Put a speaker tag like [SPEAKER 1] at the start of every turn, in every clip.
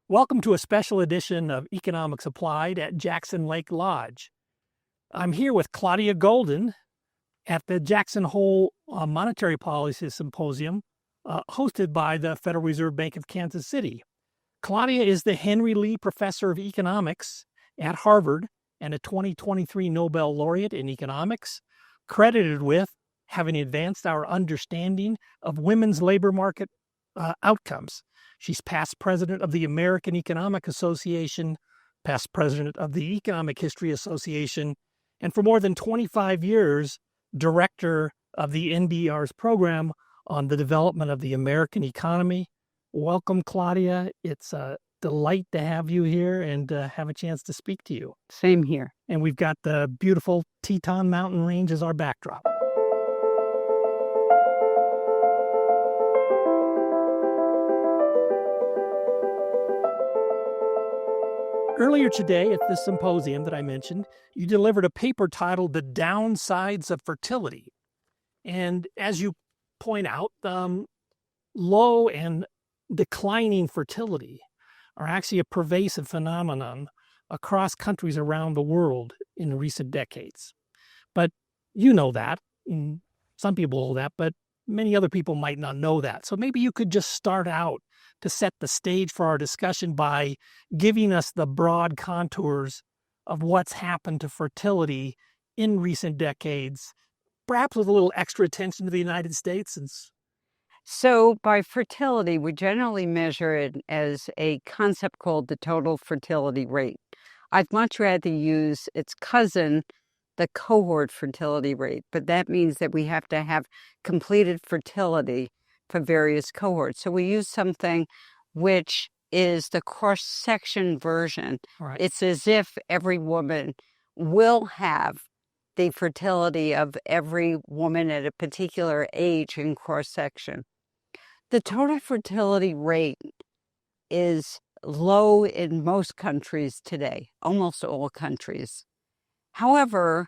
[SPEAKER 1] Welcome to a special edition of Economics Applied at Jackson Lake Lodge. I'm here with Claudia Goldin at the Jackson Hole Monetary Policy Symposium hosted by the Federal Reserve Bank of Kansas City. Claudia is the Henry Lee Professor of Economics at Harvard and a 2023 Nobel Laureate in Economics, credited with having advanced our understanding of women's labor market outcomes. She's past president of the American Economic Association, past president of the Economic History Association, and for more than 25 years, director of the NBER's program on the development of the American economy. Welcome, Claudia. It's a delight to have you here and have a chance to speak to you.
[SPEAKER 2] Same here.
[SPEAKER 1] And we've got the beautiful Teton Mountain Range as our backdrop. Earlier today at this symposium that I mentioned, you delivered a paper titled The Downsides of Fertility. And as you point out, low and declining fertility are actually a pervasive phenomenon across countries around the world in recent decades. But you know that, and some people know that, but many other people might not know that. So maybe you could just start out to set the stage for our discussion by giving us the broad contours of what's happened to fertility in recent decades, perhaps with a little extra attention to the United States.
[SPEAKER 2] So by fertility, we generally measure it as a concept called the total fertility rate. I'd much rather use its cousin, the cohort fertility rate, but that means that we have to have completed fertility for various cohorts. So we use something which is the cross-section version.
[SPEAKER 1] Right.
[SPEAKER 2] It's as if every woman will have the fertility of every woman at a particular age in cross-section. The total fertility rate is low in most countries today, almost all countries. However,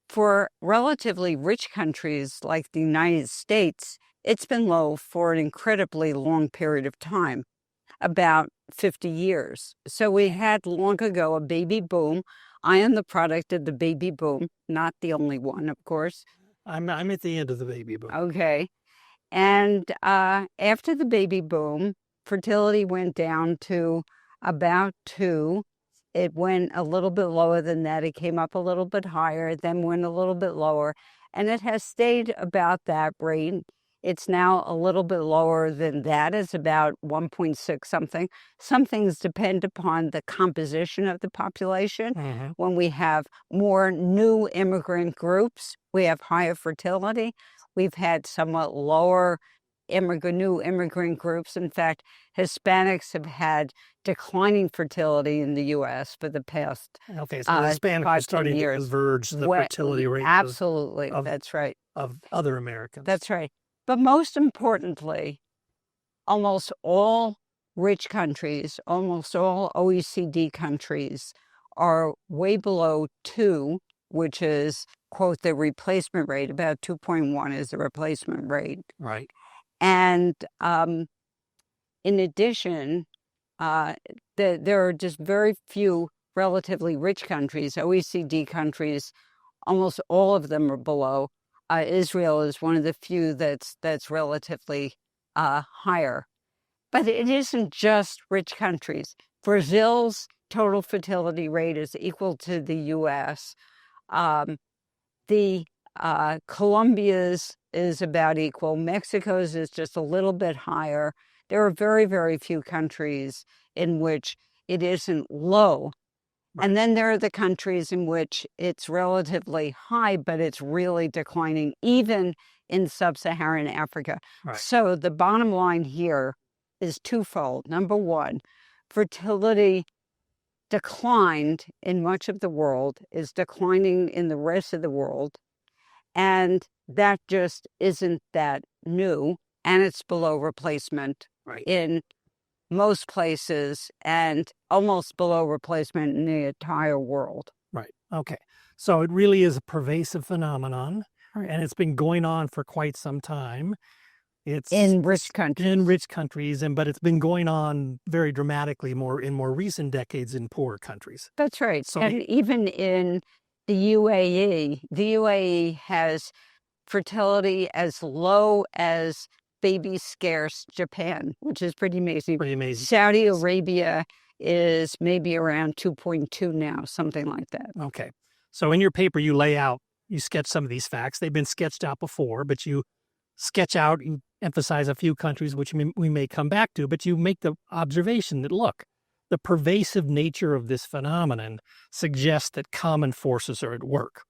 [SPEAKER 2] for relatively rich countries like the United States, it's been low for an incredibly long period of time, about 50 years. So we had long ago a baby boom. I am the product of the baby boom, not the only one, of course.
[SPEAKER 1] I'm at the end of the baby boom.
[SPEAKER 2] Okay. And after the baby boom, fertility went down to about 2. It went a little bit lower than that. It came up a little bit higher, then went a little bit lower. And it has stayed about that rate. It's now a little bit lower than that. It's about 1.6 something. Some things depend upon the composition of the population.
[SPEAKER 1] Mm-hmm.
[SPEAKER 2] When we have more new immigrant groups, we have higher fertility. We've had somewhat lower new immigrant groups. In fact, Hispanics have had declining fertility in the U.S. for the past
[SPEAKER 1] okay, so the Hispanics are starting to converge the fertility rate.
[SPEAKER 2] Absolutely, that's right.
[SPEAKER 1] Of other Americans.
[SPEAKER 2] That's right. But most importantly, almost all rich countries, almost all OECD countries are way below 2, which is, quote, the replacement rate. About 2.1 is the replacement rate.
[SPEAKER 1] Right.
[SPEAKER 2] And in addition, there are just very few relatively rich countries, OECD countries, almost all of them are below. Israel is one of the few that's relatively higher. But it isn't just rich countries. Brazil's total fertility rate is equal to the U.S. Colombia's is about equal. Mexico's is just a little bit higher. There are very, very few countries in which it isn't low. Right. And then there are the countries in which it's relatively high, but it's really declining, even in sub-Saharan Africa.
[SPEAKER 1] Right.
[SPEAKER 2] So the bottom line here is twofold. Number one, fertility declined in much of the world, is declining in the rest of the world. And that just isn't that new. And it's below replacement in most places and almost below replacement in the entire world.
[SPEAKER 1] Right. Okay. So it really is a pervasive phenomenon, and it's been going on for quite some time. It's
[SPEAKER 2] in rich countries.
[SPEAKER 1] in rich countries, but it's been going on very dramatically in more recent decades in poorer countries.
[SPEAKER 2] That's right.
[SPEAKER 1] So
[SPEAKER 2] And even in the UAE has fertility as low as baby scarce Japan, which is pretty amazing.
[SPEAKER 1] pretty amazing.
[SPEAKER 2] Saudi Arabia is maybe around 2.2 now, something like that.
[SPEAKER 1] Okay. So in your paper, you sketch some of these facts. They've been sketched out before, but you sketch out, you emphasize a few countries, which we may come back to, but you make the observation that, look, the pervasive nature of this phenomenon suggests that common forces are at work.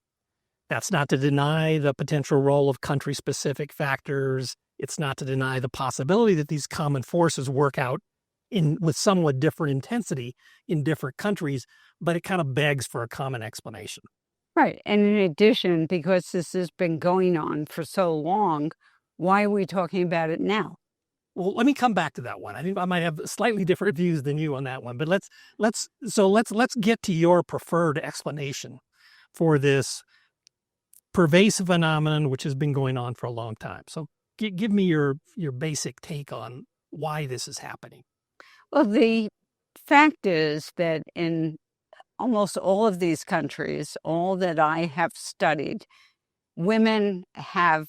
[SPEAKER 1] That's not to deny the potential role of country-specific factors. It's not to deny the possibility that these common forces work out with somewhat different intensity in different countries, but it kind of begs for a common explanation.
[SPEAKER 2] Right. And in addition, because this has been going on for so long, why are we talking about it now?
[SPEAKER 1] Well, let me come back to that one. I think I might have slightly different views than you on that one, but let's get to your preferred explanation for this pervasive phenomenon, which has been going on for a long time. So give me your basic take on why this is happening.
[SPEAKER 2] Well, the fact is that in almost all of these countries, all that I have studied, women have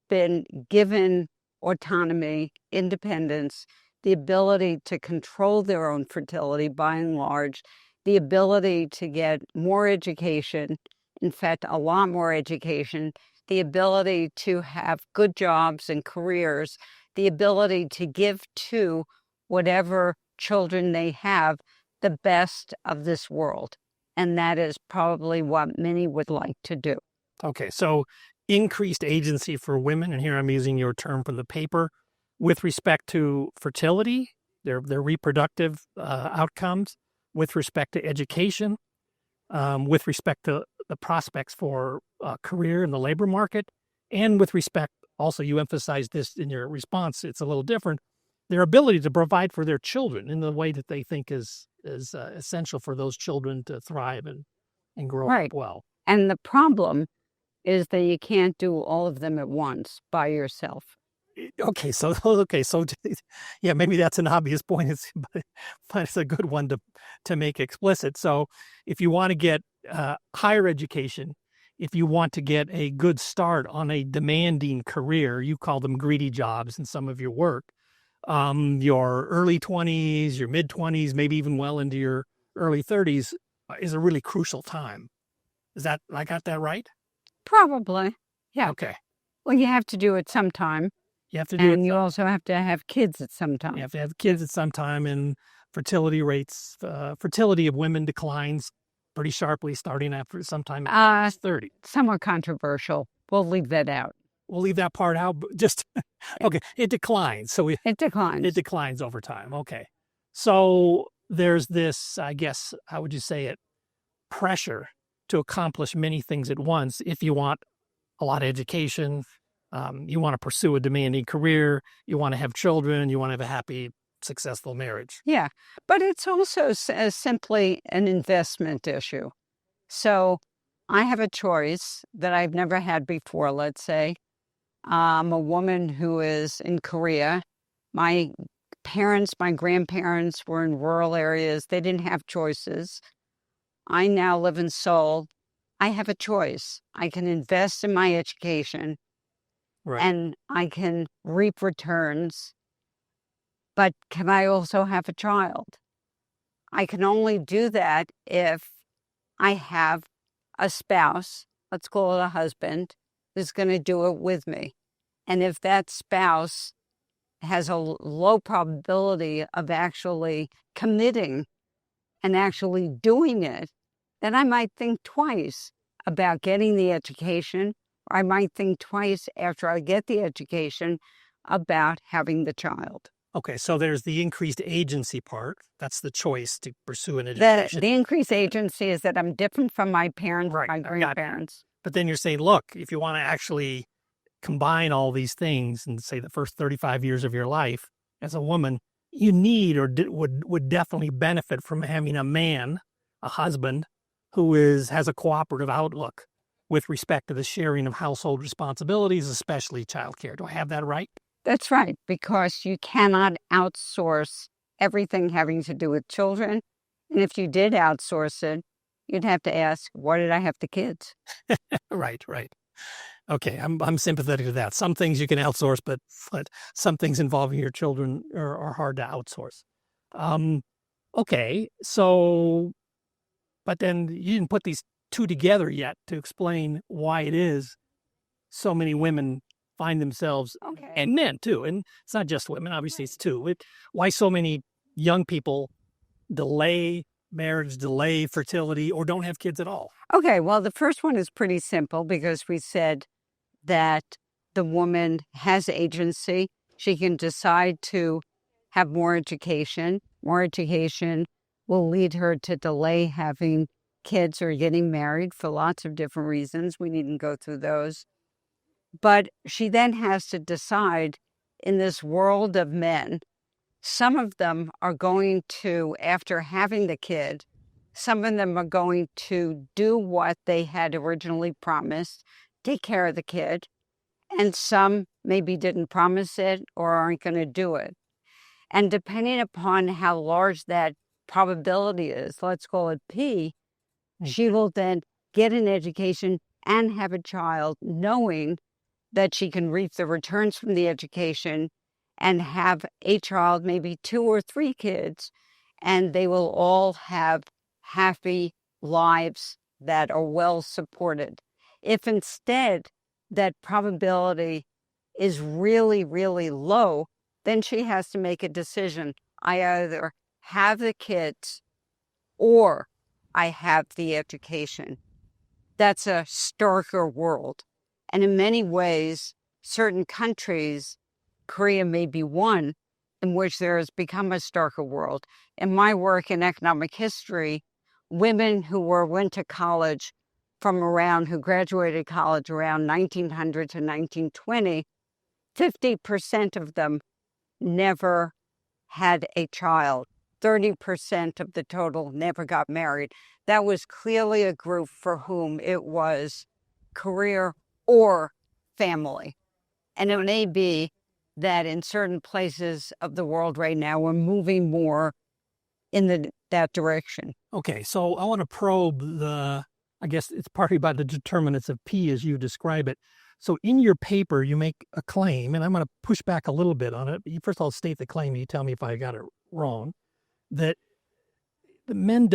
[SPEAKER 2] been given autonomy, independence, the ability to control their own fertility by and large, the ability to get more education, in fact, a lot more education, the ability to have good jobs and careers, the ability to give to whatever children they have the best of this world. And that is probably what many would like to do.
[SPEAKER 1] Okay, so increased agency for women, and here I'm using your term from the paper, with respect to fertility, their reproductive outcomes, with respect to education, with respect to the prospects for career in the labor market, and with respect, also you emphasized this in your response, it's a little different, their ability to provide for their children in the way that they think is essential for those children to thrive and grow up well.
[SPEAKER 2] And the problem is that you can't do all of them at once by yourself.
[SPEAKER 1] Okay, so yeah, maybe that's an obvious point, but it's a good one to make explicit. So if you want to get higher education, if you want to get a good start on a demanding career, you call them greedy jobs in some of your work, your early 20s, your mid 20s, maybe even well into your early 30s is a really crucial time. I got that right?
[SPEAKER 2] Probably. Yeah.
[SPEAKER 1] Okay.
[SPEAKER 2] Well, you have to do it sometime.
[SPEAKER 1] You have to do it.
[SPEAKER 2] And you also have to have kids at some time.
[SPEAKER 1] You have to have kids at some time, and fertility of women declines pretty sharply starting after sometime 30.
[SPEAKER 2] Somewhat controversial. We'll leave that out.
[SPEAKER 1] We'll leave that part out. Just okay. It declines. So
[SPEAKER 2] it declines.
[SPEAKER 1] It declines over time. Okay. So there's this, I guess, how would you say it? Pressure to accomplish many things at once. If you want a lot of education, you want to pursue a demanding career, you want to have children, you want to have a happy, successful marriage.
[SPEAKER 2] Yeah, but it's also simply an investment issue. So I have a choice that I've never had before, let's say. I'm a woman who is in Korea. My grandparents were in rural areas. They didn't have choices. I now live in Seoul. I have a choice. I can invest in my education,
[SPEAKER 1] right,
[SPEAKER 2] and I can reap returns. But can I also have a child? I can only do that if I have a spouse, let's call it a husband, who's going to do it with me. And if that spouse has a low probability of actually committing and actually doing it, then I might think twice about getting the education, or I might think twice after I get the education about having the child.
[SPEAKER 1] Okay, so there's the increased agency part. That's the choice to pursue an education.
[SPEAKER 2] The increased agency is that I'm different from my parents,
[SPEAKER 1] right,
[SPEAKER 2] my grandparents.
[SPEAKER 1] But then you're saying, look, if you want to actually combine all these things and say the first 35 years of your life as a woman, you need or would definitely benefit from having a man, a husband, who has a cooperative outlook with respect to the sharing of household responsibilities, especially childcare. Do I have that right?
[SPEAKER 2] That's right, because you cannot outsource everything having to do with children. And if you did outsource it, you'd have to ask, why did I have the kids?
[SPEAKER 1] Right, right. Okay, I'm sympathetic to that. Some things you can outsource, but some things involving your children are hard to outsource. Okay, so, but then you didn't put these two together yet to explain why it is so many women find themselves,
[SPEAKER 2] Okay.
[SPEAKER 1] and men too, and it's not just women, obviously it's two. Why so many young people delay marriage, delay fertility, or don't have kids at all?
[SPEAKER 2] Okay, well, the first one is pretty simple because we said that the woman has agency. She can decide to have more education. More education will lead her to delay having kids or getting married for lots of different reasons. We needn't go through those. But she then has to decide in this world of men, some of them are going to, after having the kid, some of them are going to do what they had originally promised, take care of the kid, and some maybe didn't promise it or aren't going to do it. And depending upon how large that probability is, let's call it P, she will then get an education and have a child knowing that she can reap the returns from the education and have a child, maybe 2 or 3 kids, and they will all have happy lives that are well supported. If instead that probability is really, really low, then she has to make a decision. I either have the kids or I have the education. That's a starker world. And in many ways, certain countries, Korea may be one, in which there has become a starker world. In my work in economic history, women who went to college who graduated college around 1900 to 1920, 50% of them never had a child. 30% of the total never got married. That was clearly a group for whom it was career or family. And it may be that in certain places of the world right now, we're moving more in that direction.
[SPEAKER 1] Okay, so I want to probe I guess it's partly by the determinants of P as you describe it. So in your paper, you make a claim, and I'm going to push back a little bit on it. First, I'll state the claim, and you tell me if I got it wrong, that the men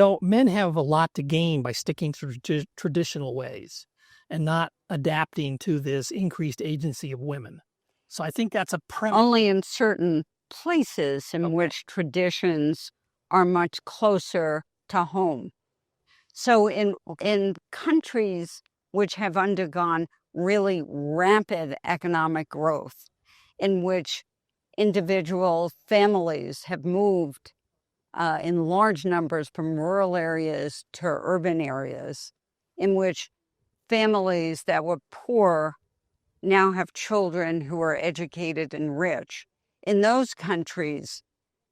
[SPEAKER 1] have a lot to gain by sticking to traditional ways and not adapting to this increased agency of women. So I think that's a premise.
[SPEAKER 2] Only in certain places in which traditions are much closer to home. So in countries which have undergone really rapid economic growth, in which individual families have moved in large numbers from rural areas to urban areas, in which families that were poor now have children who are educated and rich. In those countries,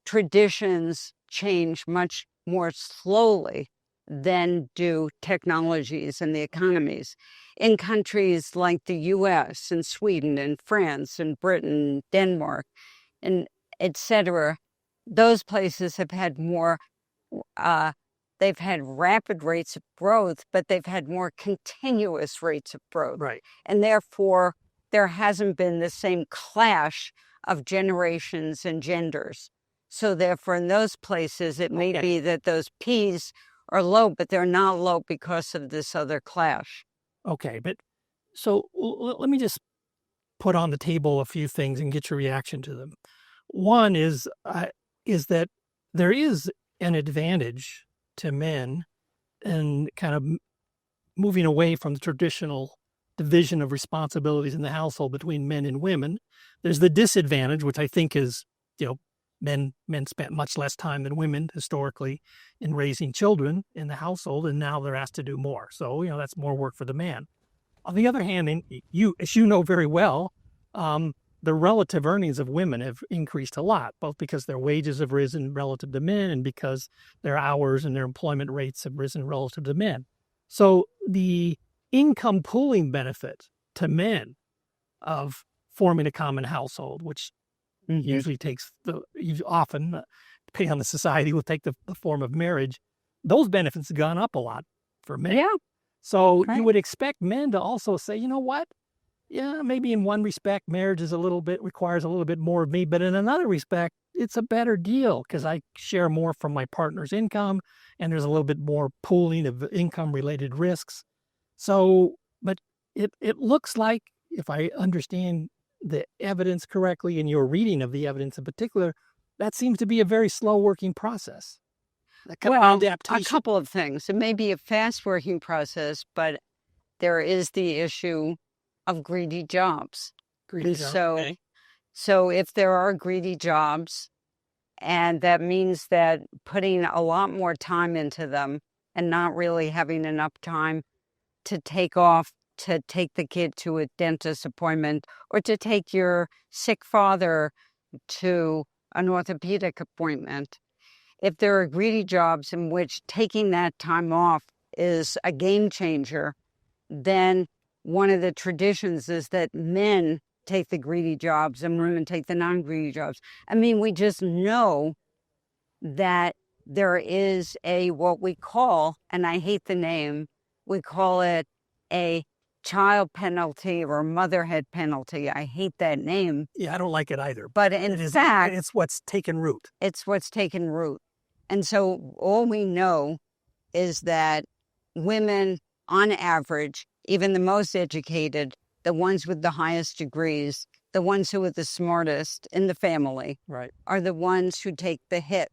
[SPEAKER 2] traditions change much more slowly than do technologies and the economies. In countries like the US and Sweden and France and Britain, Denmark, and et cetera, those places have had more, they've had rapid rates of growth, but they've had more continuous rates of growth.
[SPEAKER 1] Right.
[SPEAKER 2] And therefore, there hasn't been the same clash of generations and genders. So therefore, in those places, it may be that those P's are low, but they're not low because of this other clash.
[SPEAKER 1] Okay, but so let me just put on the table a few things and get your reaction to them. One is that there is an advantage to men in kind of moving away from the traditional division of responsibilities in the household between men and women. There's the disadvantage, which I think is, men spent much less time than women historically in raising children in the household, and now they're asked to do more. So, that's more work for the man. On the other hand, as you know very well, the relative earnings of women have increased a lot, both because their wages have risen relative to men and because their hours and their employment rates have risen relative to men. So the income pooling benefit to men of forming a common household, which usually takes often, depending on the society, will take the form of marriage. Those benefits have gone up a lot for men.
[SPEAKER 2] Yeah.
[SPEAKER 1] So
[SPEAKER 2] Right.
[SPEAKER 1] you would expect men to also say, you know what? Yeah, maybe in one respect, marriage is requires a little bit more of me, but in another respect, it's a better deal because I share more from my partner's income and there's a little bit more pooling of income related risks. So, but it looks like, if I understand the evidence correctly and your reading of the evidence in particular, that seems to be a very slow working process.
[SPEAKER 2] Well, a
[SPEAKER 1] Adaptation.
[SPEAKER 2] couple of things. It may be a fast working process, but there is the issue of greedy jobs. And so if there are greedy jobs, and that means that putting a lot more time into them and not really having enough time to take off, to take the kid to a dentist appointment or to take your sick father to an orthopedic appointment. If there are greedy jobs in which taking that time off is a game changer, then one of the traditions is that men take the greedy jobs and women take the non-greedy jobs. I mean, we just know that there is what we call, and I hate the name, we call it a child penalty or motherhead penalty. I hate that name.
[SPEAKER 1] Yeah, I don't like it either.
[SPEAKER 2] But in fact,
[SPEAKER 1] it's what's taken root.
[SPEAKER 2] It's what's taken root. And so all we know is that women, on average, even the most educated, the ones with the highest degrees, the ones who are the smartest in the family,
[SPEAKER 1] right,
[SPEAKER 2] are the ones who take the hit.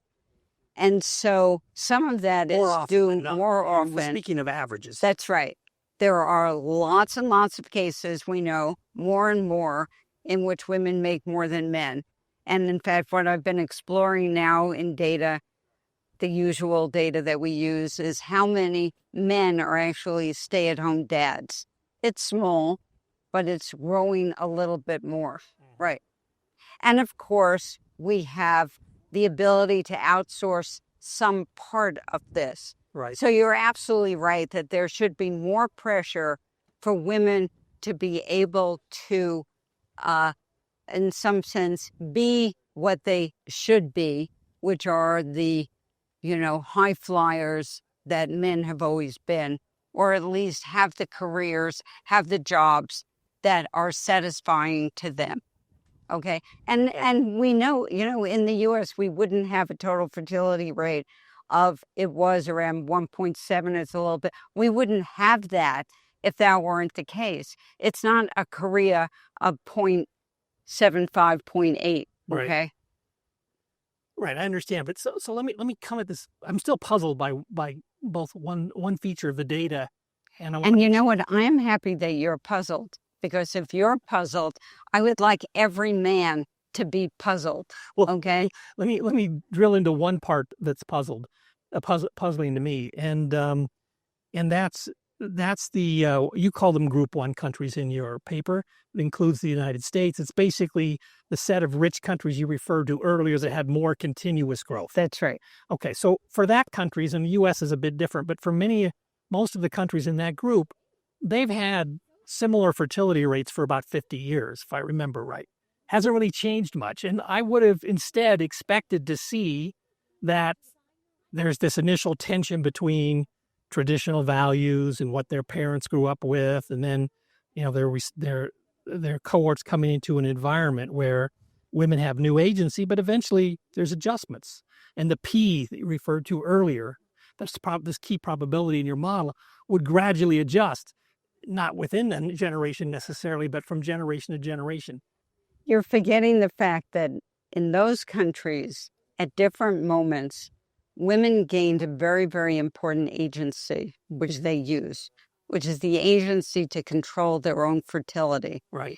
[SPEAKER 2] And so some of that is due more often.
[SPEAKER 1] Speaking of averages.
[SPEAKER 2] That's right. There are lots and lots of cases, we know, more and more, in which women make more than men. And in fact, what I've been exploring now in data, the usual data that we use, is how many men are actually stay-at-home dads. It's small, but it's growing a little bit more. Right. And of course, we have the ability to outsource some part of this.
[SPEAKER 1] Right.
[SPEAKER 2] So you're absolutely right that there should be more pressure for women to be able to, in some sense, be what they should be, which are the, high flyers that men have always been, or at least have the careers, have the jobs that are satisfying to them. Okay. And we know, in the US, we wouldn't have a total fertility rate it was around 1.7. It's a little bit, we wouldn't have that if that weren't the case. It's not a Korea of 0.75, 0.8. Okay.
[SPEAKER 1] Right. I understand. But so let me come at this. I'm still puzzled by both one feature of the data.
[SPEAKER 2] And you know what? I am happy that you're puzzled. Because if you're puzzled, I would like every man to be puzzled. Well, okay.
[SPEAKER 1] Let me drill into one part that's puzzling to me, and that's the you call them Group 1 countries in your paper. It includes the United States. It's basically the set of rich countries you referred to earlier that had more continuous growth.
[SPEAKER 2] That's right.
[SPEAKER 1] Okay, so for that countries, and the U.S. is a bit different, but for most of the countries in that group, they've had similar fertility rates for about 50 years, if I remember right. Hasn't really changed much. And I would have instead expected to see that there's this initial tension between traditional values and what their parents grew up with, and then, their cohorts coming into an environment where women have new agency, but eventually there's adjustments. And the P that you referred to earlier, this key probability in your model, would gradually adjust. Not within a generation necessarily, but from generation to generation.
[SPEAKER 2] You're forgetting the fact that in those countries, at different moments, women gained a very, very important agency, which they use, which is the agency to control their own fertility.
[SPEAKER 1] Right.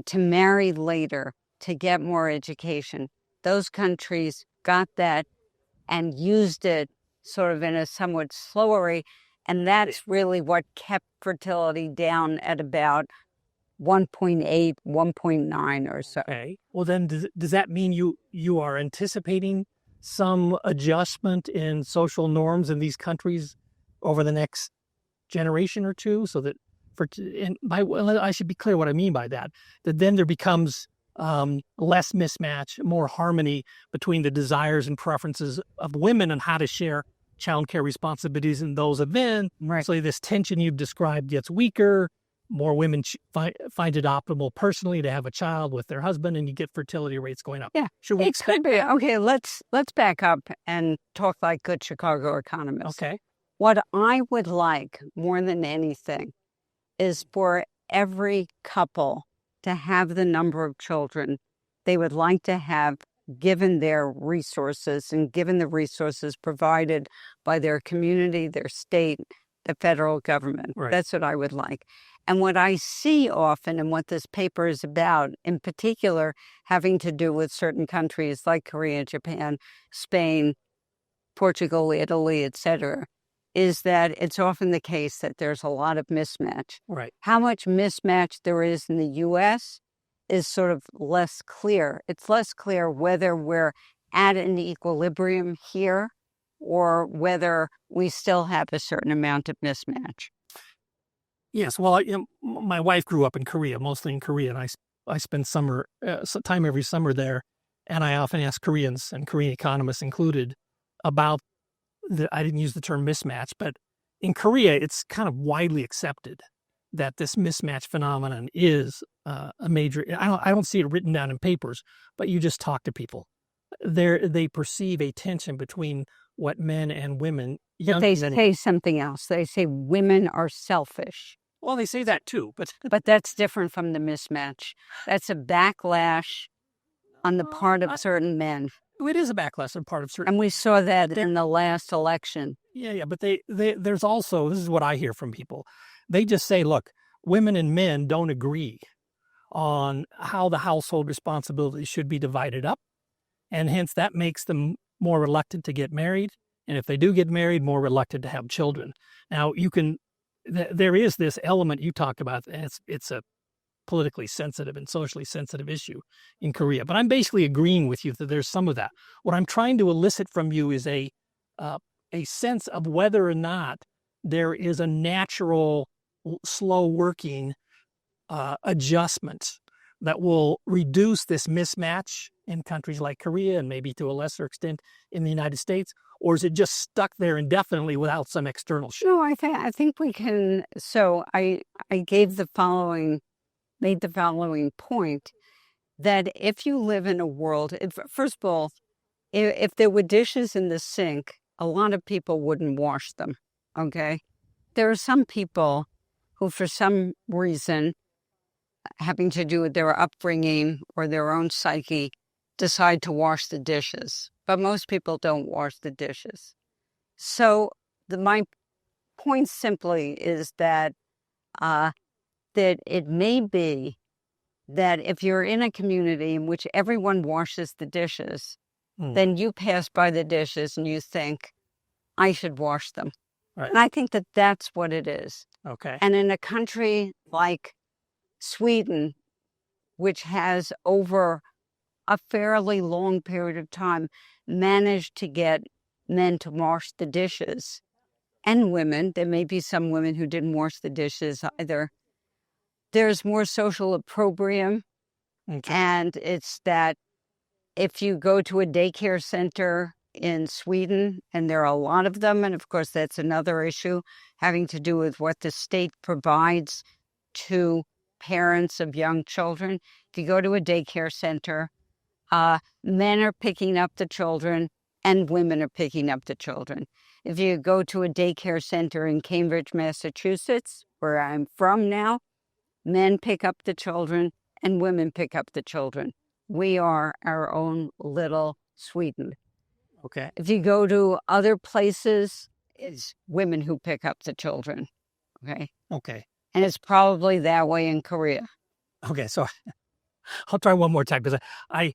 [SPEAKER 2] To marry later, to get more education. Those countries got that and used it sort of in a somewhat slower rate. And that's really what kept fertility down at about 1.8, 1.9 or so.
[SPEAKER 1] Okay. Well, then does that mean you are anticipating some adjustment in social norms in these countries over the next generation or two, so that I should be clear what I mean by that. That then there becomes less mismatch, more harmony between the desires and preferences of women and how to share childcare responsibilities and those of men.
[SPEAKER 2] Right.
[SPEAKER 1] So this tension you've described gets weaker. More women find it optimal personally to have a child with their husband, and you get fertility rates going up.
[SPEAKER 2] Yeah,
[SPEAKER 1] should we
[SPEAKER 2] it could be.
[SPEAKER 1] that?
[SPEAKER 2] Okay, let's back up and talk like good Chicago economists.
[SPEAKER 1] Okay.
[SPEAKER 2] What I would like more than anything is for every couple to have the number of children they would like to have, given their resources and given the resources provided by their community, their state, the federal government.
[SPEAKER 1] Right.
[SPEAKER 2] That's what I would like. And what I see often, and what this paper is about, in particular, having to do with certain countries like Korea, Japan, Spain, Portugal, Italy, etc., is that it's often the case that there's a lot of mismatch.
[SPEAKER 1] Right.
[SPEAKER 2] How much mismatch there is in the U.S. is sort of less clear. It's less clear whether we're at an equilibrium here or whether we still have a certain amount of mismatch.
[SPEAKER 1] Yes. Well, my wife grew up in Korea, mostly in Korea, and I spend time every summer there, and I often ask Koreans and Korean economists included about I didn't use the term mismatch, but in Korea, it's kind of widely accepted that this mismatch phenomenon is a major. I don't see it written down in papers, but you just talk to people. They perceive a tension between what men and women.
[SPEAKER 2] But they say something else. They say women are selfish.
[SPEAKER 1] Well, they say that too, but
[SPEAKER 2] that's different from the mismatch. That's a backlash on the part of certain men.
[SPEAKER 1] It is a backlash on part of certain.
[SPEAKER 2] And we saw that in the last election.
[SPEAKER 1] Yeah. But there's also, this is what I hear from people. They just say, look, women and men don't agree on how the household responsibilities should be divided up. And hence that makes them more reluctant to get married. And if they do get married, more reluctant to have children. Now there is this element you talked about, and it's a politically sensitive and socially sensitive issue in Korea. But I'm basically agreeing with you that there's some of that. What I'm trying to elicit from you is a sense of whether or not there is a natural, slow working adjustment that will reduce this mismatch in countries like Korea and maybe to a lesser extent in the United States, or is it just stuck there indefinitely without some external shift?
[SPEAKER 2] No, I think we can. So I made the following point, that if you live in a world, first of all, if there were dishes in the sink, a lot of people wouldn't wash them, okay? There are some people who, for some reason, having to do with their upbringing or their own psyche, decide to wash the dishes. But most people don't wash the dishes. So my point simply is that it may be that if you're in a community in which everyone washes the dishes, then you pass by the dishes and you think, I should wash them.
[SPEAKER 1] Right.
[SPEAKER 2] And I think that that's what it is.
[SPEAKER 1] Okay.
[SPEAKER 2] And in a country like Sweden, which has over a fairly long period of time managed to get men to wash the dishes, and women, there may be some women who didn't wash the dishes either, there's more social opprobrium. Okay. And it's that if you go to a daycare center in Sweden, and there are a lot of them, and of course that's another issue having to do with what the state provides to parents of young children. If you go to a daycare center, men are picking up the children and women are picking up the children. If you go to a daycare center in Cambridge, Massachusetts, where I'm from now, men pick up the children and women pick up the children. We are our own little Sweden.
[SPEAKER 1] Okay.
[SPEAKER 2] If you go to other places, it's women who pick up the children. Okay.
[SPEAKER 1] Okay.
[SPEAKER 2] And it's probably that way in Korea.
[SPEAKER 1] Okay. So I'll try one more time because I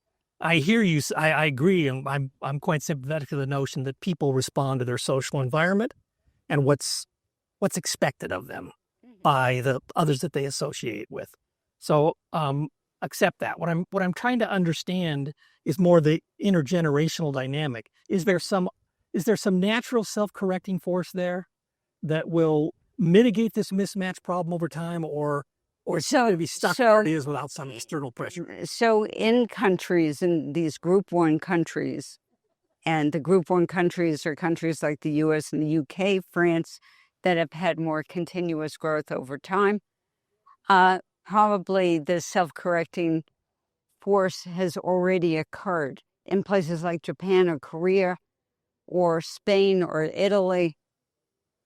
[SPEAKER 1] hear you. I agree, and I'm quite sympathetic to the notion that people respond to their social environment and what's expected of them by the others that they associate with. So accept that. What I'm trying to understand is more the intergenerational dynamic. Is there some natural self-correcting force there that will mitigate this mismatch problem over time, or it's going to be stuck where it is without some external pressure?
[SPEAKER 2] So in countries, in these Group 1 countries, and the Group 1 countries are countries like the US and the UK, France, that have had more continuous growth over time, probably the self-correcting force has already occurred. In places like Japan or Korea or Spain or Italy,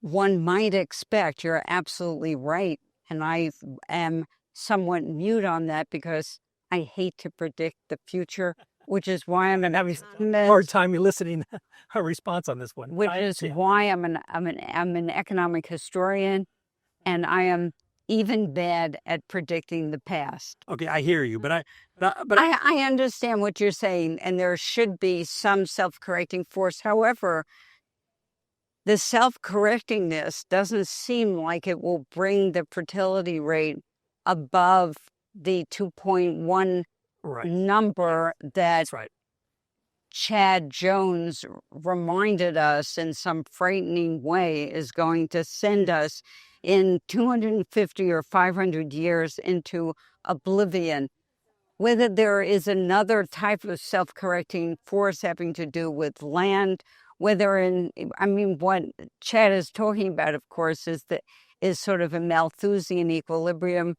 [SPEAKER 2] one might expect, you're absolutely right, and I am somewhat mute on that because I hate to predict the future, which is why I'm
[SPEAKER 1] having a hard time eliciting a response on this one.
[SPEAKER 2] Which is why I'm an economic historian, and I am even bad at predicting the past.
[SPEAKER 1] Okay, I hear you, but
[SPEAKER 2] I understand what you're saying, and there should be some self-correcting force. However, the self-correctingness doesn't seem like it will bring the fertility rate above the 2.1 number that Chad Jones reminded us in some frightening way is going to send us in 250 or 500 years into oblivion. Whether there is another type of self-correcting force having to do with land, what Chad is talking about, of course, is sort of a Malthusian equilibrium.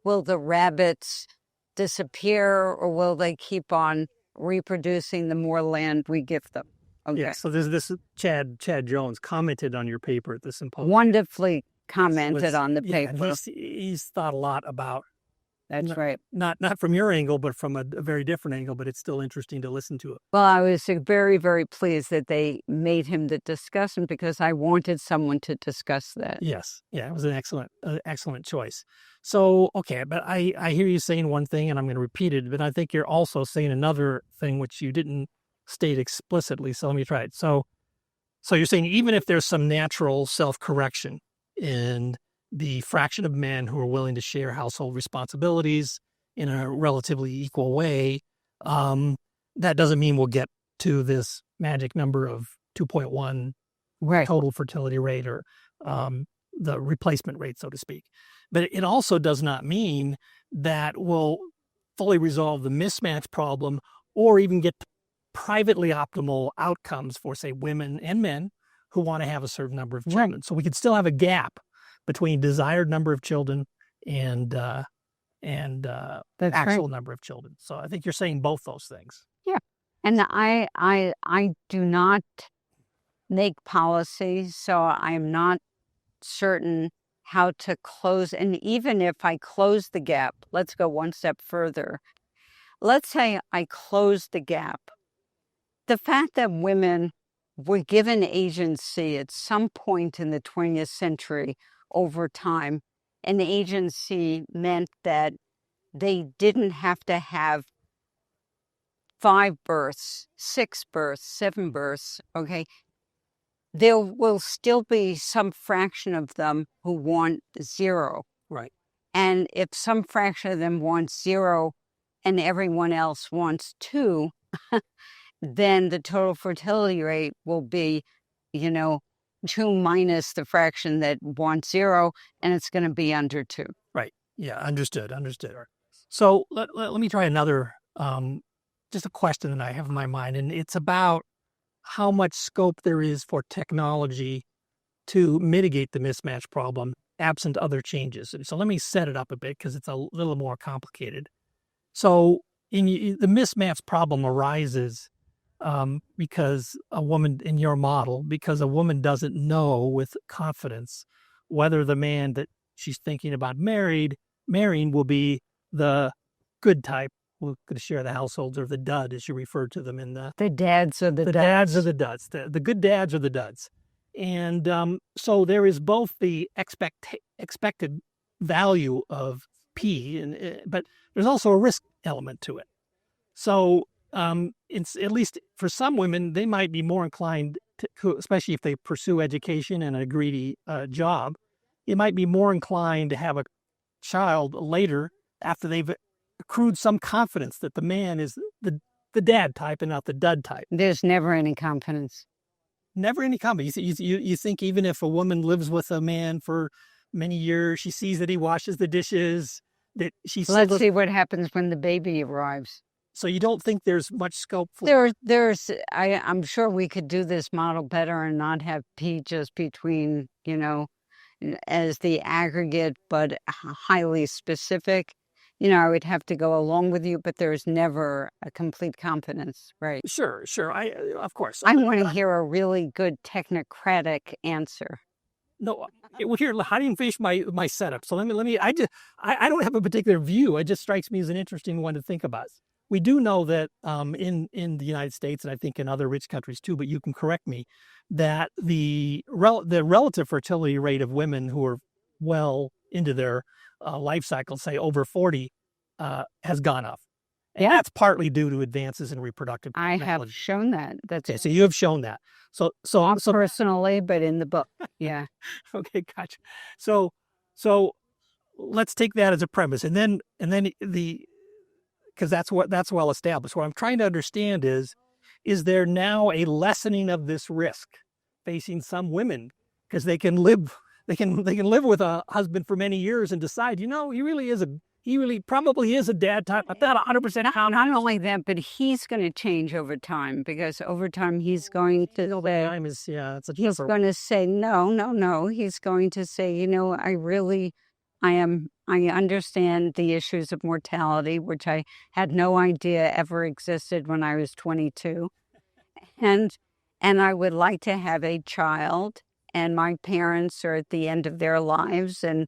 [SPEAKER 2] Will the rabbits disappear, or will they keep on reproducing the more land we give them?
[SPEAKER 1] Okay. Yeah, so this Chad Jones commented on your paper at the symposium.
[SPEAKER 2] Wonderfully commented on the paper.
[SPEAKER 1] He's thought a lot about.
[SPEAKER 2] That's right.
[SPEAKER 1] Not from your angle, but from a very different angle, but it's still interesting to listen to it.
[SPEAKER 2] Well, I was very, very pleased that they made him the discussant because I wanted someone to discuss that.
[SPEAKER 1] Yes. Yeah, it was an excellent choice. So, okay, but I hear you saying one thing, and I'm going to repeat it, but I think you're also saying another thing which you didn't state explicitly, so let me try it. So you're saying even if there's some natural self-correction in the fraction of men who are willing to share household responsibilities in a relatively equal way, that doesn't mean we'll get to this magic number of 2.1 total fertility rate, or the replacement rate, so to speak. But it also does not mean that we'll fully resolve the mismatch problem or even get privately optimal outcomes for, say, women and men who want to have a certain number of children. So we could still have a gap between desired number of children and actual number of children. So I think you're saying both those things.
[SPEAKER 2] Yeah. And I do not make policy, so I'm not certain how to close. And even if I close the gap, let's go one step further. Let's say I close the gap. The fact that women were given agency at some point in the 20th century over time, an agency meant that they didn't have to have 5 births, 6 births, 7 births, okay? There will still be some fraction of them who want 0.
[SPEAKER 1] Right.
[SPEAKER 2] And if some fraction of them wants 0 and everyone else wants 2, then the total fertility rate will be, 2 minus the fraction that wants 0, and it's going to be under 2.
[SPEAKER 1] Right. Yeah, understood. So let me try another, just a question that I have in my mind, and it's about how much scope there is for technology to mitigate the mismatch problem absent other changes. So let me set it up a bit because it's a little more complicated. So the mismatch problem arises because a woman, in your model, because a woman doesn't know with confidence whether the man that she's thinking about marrying will be the good type who's going to share the households, or the dud, as you refer to them in the
[SPEAKER 2] dads or the duds.
[SPEAKER 1] Dads or the duds, the good dads or the duds. And so there is both the expected value of P, but there's also a risk element to it. So it's, at least for some women, they might be more inclined to, especially if they pursue education and a greedy job, it might be more inclined to have a child later after they've accrued some confidence that the man is the dad type and not the dud type.
[SPEAKER 2] There's never any confidence.
[SPEAKER 1] Never any comment. You think even if a woman lives with a man for many years, she sees that he washes the dishes, that she still
[SPEAKER 2] Let's see what happens when the baby arrives.
[SPEAKER 1] So you don't think there's much scope for
[SPEAKER 2] I'm sure we could do this model better and not have P just between, as the aggregate, but highly specific. I would have to go along with you, but there's never a complete confidence, right?
[SPEAKER 1] Sure. Of course.
[SPEAKER 2] I want to hear a really good technocratic answer.
[SPEAKER 1] No, well, here, how do you finish my setup? So let me. I don't have a particular view. It just strikes me as an interesting one to think about. We do know that in the United States, and I think in other rich countries too, but you can correct me, that the relative fertility rate of women who are well into their life cycle, say over 40, has gone up. And that's partly due to advances in reproductive technology.
[SPEAKER 2] I have shown that. That's
[SPEAKER 1] okay. So you have shown that. So
[SPEAKER 2] not personally, but in the book. Yeah.
[SPEAKER 1] Okay, gotcha. So let's take that as a premise, and then because that's well established. What I'm trying to understand is there now a lessening of this risk facing some women because they can live with a husband for many years and decide, he really probably is a dad type. I'm not 100% how.
[SPEAKER 2] Not only that, but he's going to change over time because over time he's going to he's going to say no. He's going to say, I understand the issues of mortality, which I had no idea ever existed when I was 22. And I would like to have a child, and my parents are at the end of their lives, and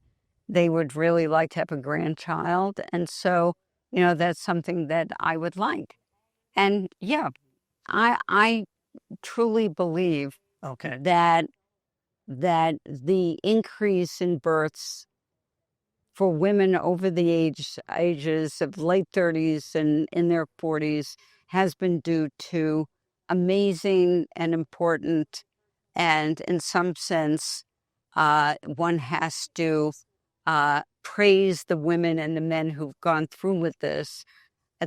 [SPEAKER 2] they would really like to have a grandchild. And so, that's something that I would like. And yeah, I truly believe that the increase in births for women over the ages of late 30s and in their 40s has been due to amazing and important, and in some sense, one has to praise the women and the men who've gone through with this,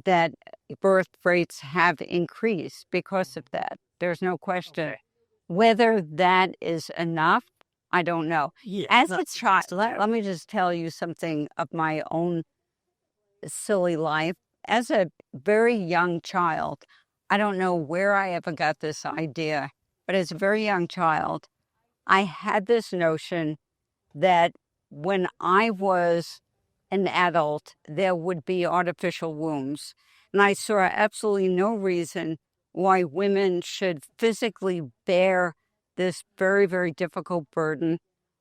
[SPEAKER 2] that birth rates have increased because of that. There's no question. Okay. Whether that is enough, I don't know.
[SPEAKER 1] Yeah,
[SPEAKER 2] as a child, let me just tell you something of my own silly life. As a very young child, I don't know where I ever got this idea, but as a very young child, I had this notion that when I was an adult, there would be artificial wombs. And I saw absolutely no reason why women should physically bear this very, very difficult burden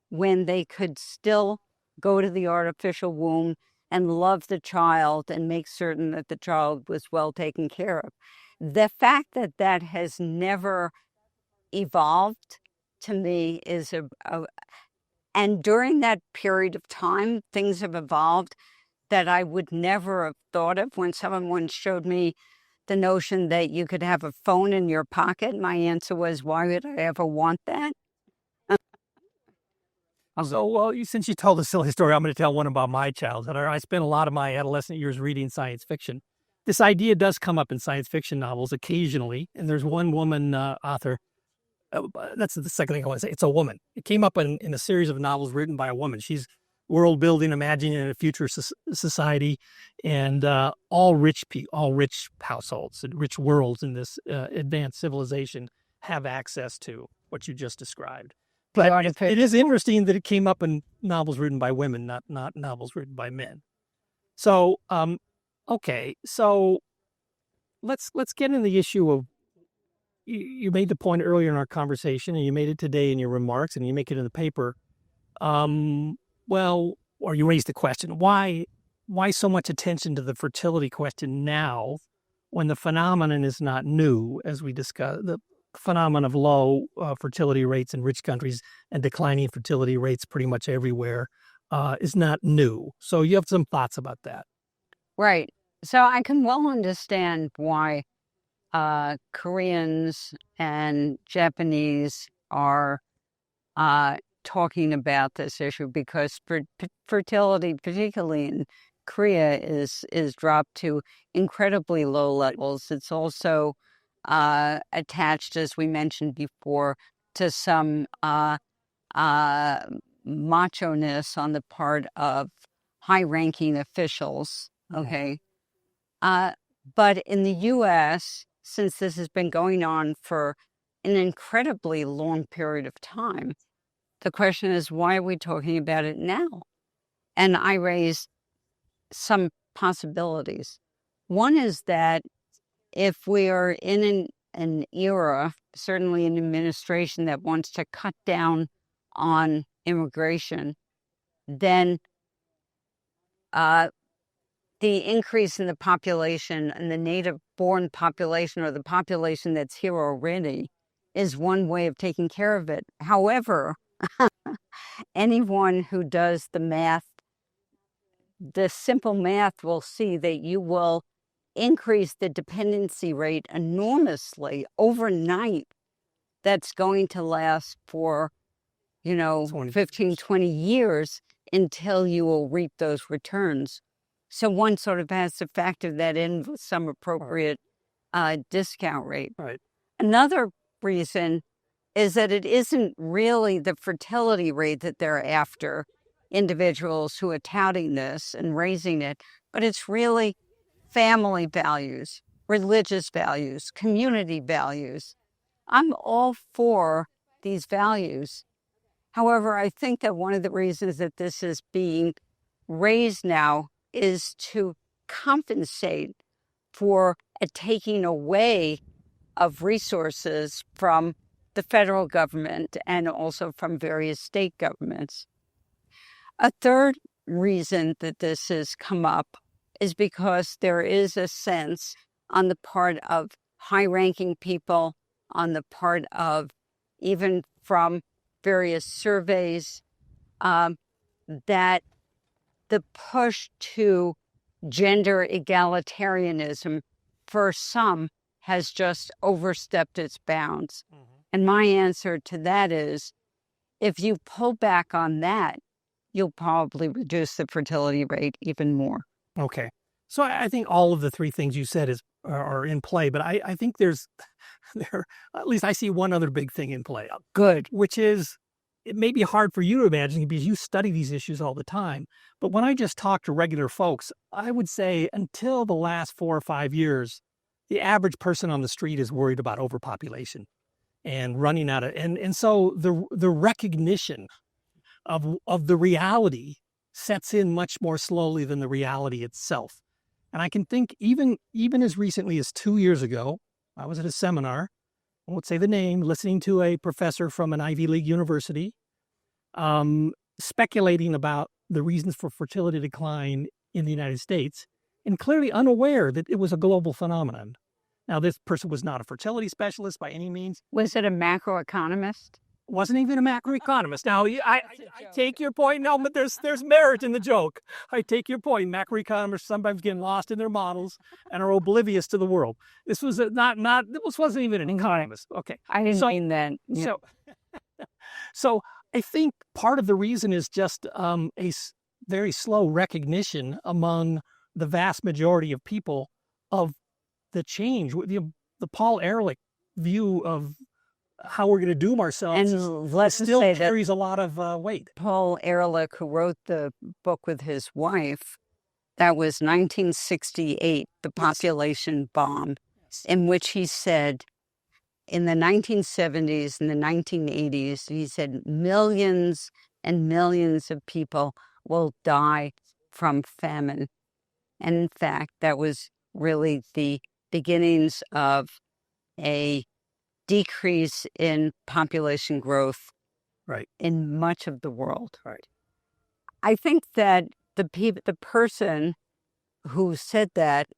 [SPEAKER 2] when they could still go to the artificial womb and love the child and make certain that the child was well taken care of. The fact that that has never evolved to me is and during that period of time, things have evolved that I would never have thought of. When someone once showed me the notion that you could have a phone in your pocket, my answer was, why would I ever want that?
[SPEAKER 1] So, well, since you told a silly story, I'm going to tell one about my childhood. I spent a lot of my adolescent years reading science fiction. This idea does come up in science fiction novels occasionally, and there's one woman author. That's the second thing I want to say. It's a woman. It came up in a series of novels written by a woman. She's world building, imagining a future society, and all rich households and rich worlds in this advanced civilization have access to what you just described. But it is interesting that it came up in novels written by women, not novels written by men. So, okay, so let's get into the issue of. You made the point earlier in our conversation, and you made it today in your remarks, and you make it in the paper. Or you raised the question: why so much attention to the fertility question now, when the phenomenon is not new, as we discussed? The phenomenon of low fertility rates in rich countries and declining fertility rates pretty much everywhere is not new. So you have some thoughts about that.
[SPEAKER 2] Right. So I can well understand why Koreans and Japanese are talking about this issue, because fertility, particularly in Korea, is dropped to incredibly low levels. It's also attached, as we mentioned before, to some macho-ness on the part of high-ranking officials, okay? But in the U.S., since this has been going on for an incredibly long period of time, the question is, why are we talking about it now? And I raise some possibilities. One is that if we are in an era, certainly an administration that wants to cut down on immigration, then the increase in the population and the native-born population, or the population that's here already, is one way of taking care of it. However, anyone who does the math, the simple math, will see that you will increase the dependency rate enormously overnight. That's going to last for, 15, 20 years until you will reap those returns. So one sort of has to factor that in with some appropriate discount rate.
[SPEAKER 1] Right.
[SPEAKER 2] Another reason is that it isn't really the fertility rate that they're after, individuals who are touting this and raising it, but it's really family values, religious values, community values. I'm all for these values. However, I think that one of the reasons that this is being raised now is to compensate for a taking away of resources from the federal government and also from various state governments. A third reason that this has come up is because there is a sense on the part of high-ranking people, on the part of even from various surveys, that the push to gender egalitarianism for some has just overstepped its bounds. Mm-hmm. And my answer to that is, if you pull back on that, you'll probably reduce the fertility rate even more.
[SPEAKER 1] Okay. So I think all of the three things you said are in play, but I think there, at least I see one other big thing in play.
[SPEAKER 2] Good.
[SPEAKER 1] Which is, it may be hard for you to imagine because you study these issues all the time. But when I just talk to regular folks, I would say until the last 4 or 5 years, the average person on the street is worried about overpopulation and running out of, and so the recognition of the reality sets in much more slowly than the reality itself. And I can think even as recently as 2 years ago, I was at a seminar, I won't say the name, listening to a professor from an Ivy League university speculating about the reasons for fertility decline in the United States, and clearly unaware that it was a global phenomenon. Now, this person was not a fertility specialist by any means.
[SPEAKER 2] Was it a macroeconomist?
[SPEAKER 1] Wasn't even a macroeconomist. Now, I take your point. No, but there's merit in the joke. I take your point. Macroeconomists sometimes get lost in their models and are oblivious to the world. This was this wasn't even an economist. Okay,
[SPEAKER 2] I didn't mean that.
[SPEAKER 1] Yeah. So I think part of the reason is just a very slow recognition among the vast majority of people of the change. The Paul Ehrlich view of how we're going to doom ourselves
[SPEAKER 2] and let's
[SPEAKER 1] still
[SPEAKER 2] say
[SPEAKER 1] carries a lot of weight.
[SPEAKER 2] Paul Ehrlich, who wrote the book with his wife, that was 1968, The Population Bomb, in which he said in the 1970s and the 1980s, he said millions and millions of people will die from famine. And in fact, that was really the beginnings of a decrease in population growth,
[SPEAKER 1] right,
[SPEAKER 2] in much of the world.
[SPEAKER 1] Right.
[SPEAKER 2] I think that the person who said that,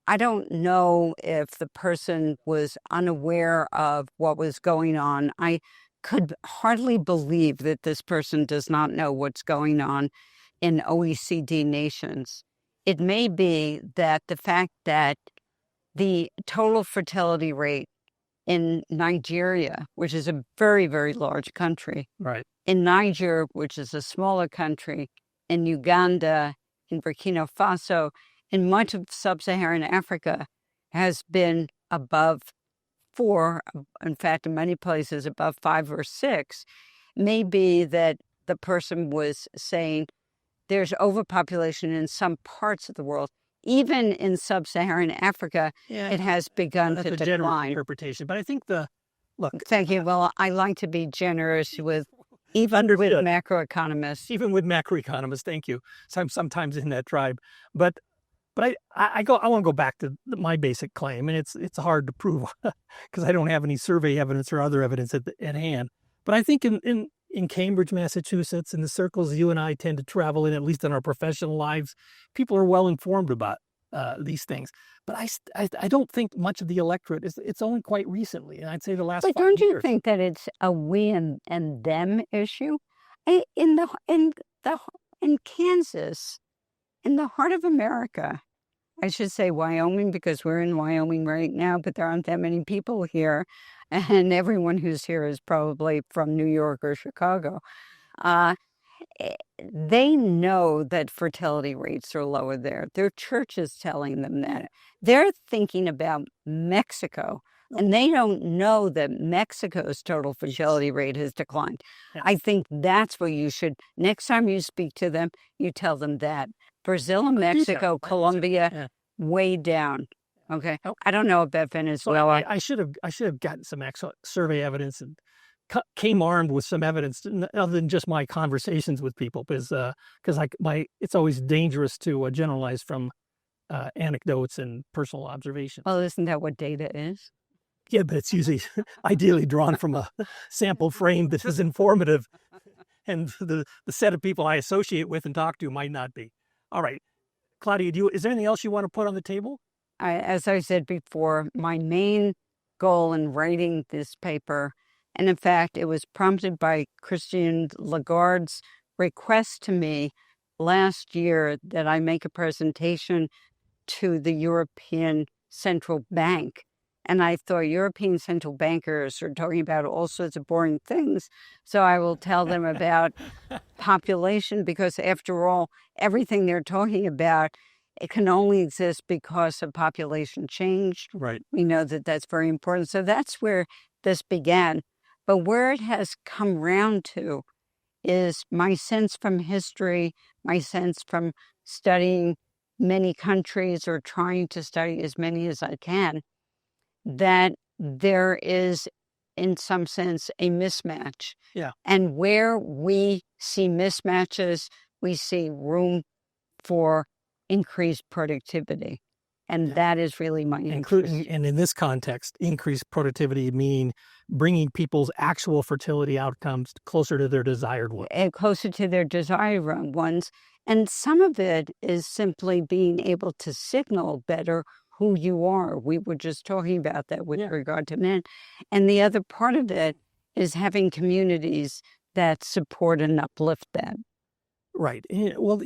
[SPEAKER 2] I don't know if the person was unaware of what was going on. I could hardly believe that this person does not know what's going on in OECD nations. It may be that the fact that the total fertility rate in Nigeria, which is a very, very large country,
[SPEAKER 1] right,
[SPEAKER 2] in Niger, which is a smaller country, in Uganda, in Burkina Faso, in much of sub-Saharan Africa, has been above 4, in fact, in many places above 5 or 6, may be that the person was saying there's overpopulation in some parts of the world. Even in sub-Saharan Africa, it has begun to
[SPEAKER 1] That's a general
[SPEAKER 2] decline.
[SPEAKER 1] interpretation. But I think look.
[SPEAKER 2] Thank you. Well, I like to be generous with even with macroeconomists.
[SPEAKER 1] Even with macroeconomists, thank you. So I'm sometimes in that tribe. But I want to go back to my basic claim, and it's hard to prove because I don't have any survey evidence or other evidence at hand. But I think in Cambridge, Massachusetts, in the circles you and I tend to travel in, at least in our professional lives, people are well informed about these things. But I don't think much of the electorate it's only quite recently, and I'd say the last.
[SPEAKER 2] But
[SPEAKER 1] 5
[SPEAKER 2] don't
[SPEAKER 1] years.
[SPEAKER 2] You think that it's a we and them issue? In Kansas, in the heart of America, I should say Wyoming because we're in Wyoming right now, but there aren't that many people here, and everyone who's here is probably from New York or Chicago. They know that fertility rates are lower there. Their church is telling them that. They're thinking about Mexico, and they don't know that Mexico's total fertility rate has declined.
[SPEAKER 1] Yeah.
[SPEAKER 2] I think that's where you should, next time you speak to them, you tell them that. Brazil and Mexico, Colombia, way down. Okay. I don't know about Venezuela.
[SPEAKER 1] So I should have gotten some survey evidence and came armed with some evidence other than just my conversations with people, because it's always dangerous to generalize from anecdotes and personal observations.
[SPEAKER 2] Well, isn't that what data is?
[SPEAKER 1] Yeah, but it's usually ideally drawn from a sample frame that is informative, and the set of people I associate with and talk to might not be. All right, Claudia, is there anything else you want to put on the table?
[SPEAKER 2] As I said before, my main goal in writing this paper, and in fact, it was prompted by Christine Lagarde's request to me last year that I make a presentation to the European Central Bank. And I thought European central bankers are talking about all sorts of boring things. So I will tell them about population, because after all, everything they're talking about, it can only exist because of population change.
[SPEAKER 1] Right.
[SPEAKER 2] We know that that's very important. So that's where this began. But where it has come round to is my sense from history, my sense from studying many countries or trying to study as many as I can, that there is, in some sense, a mismatch.
[SPEAKER 1] Yeah.
[SPEAKER 2] And where we see mismatches, we see room for increased productivity. And that is really my interest.
[SPEAKER 1] And in this context, increased productivity meaning bringing people's actual fertility outcomes closer to their desired ones.
[SPEAKER 2] And closer to their desired ones. And some of it is simply being able to signal better who you are. We were just talking about that with regard to men. And the other part of it is having communities that support and uplift that.
[SPEAKER 1] Right. Well,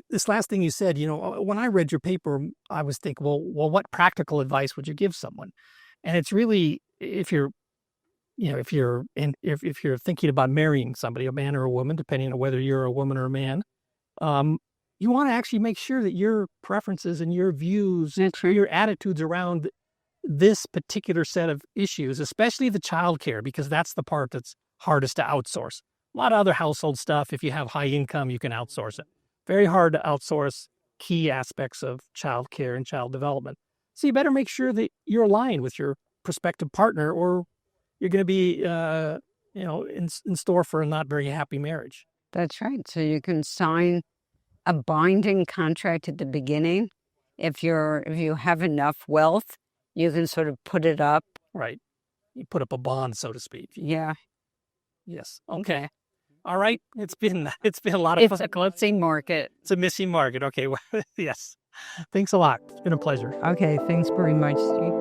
[SPEAKER 1] this last thing you said, when I read your paper, I was thinking, well, what practical advice would you give someone? And it's really, if you're thinking about marrying somebody, a man or a woman, depending on whether you're a woman or a man, you want to actually make sure that your preferences and your views, your attitudes around this particular set of issues, especially the childcare, because that's the part that's hardest to outsource. A lot of other household stuff, if you have high income, you can outsource it. Very hard to outsource key aspects of childcare and child development. So you better make sure that you're aligned with your prospective partner, or you're going to be, in store for a not very happy marriage.
[SPEAKER 2] That's right. So you can sign a binding contract at the beginning. If you have enough wealth, you can sort of put it up.
[SPEAKER 1] Right. You put up a bond, so to speak.
[SPEAKER 2] Yeah.
[SPEAKER 1] Yes. Okay. All right. It's been a lot of fun.
[SPEAKER 2] It's a missing market.
[SPEAKER 1] It's a missing market. Okay. Well, yes. Thanks a lot. It's been a pleasure.
[SPEAKER 2] Okay. Thanks very much, Steve.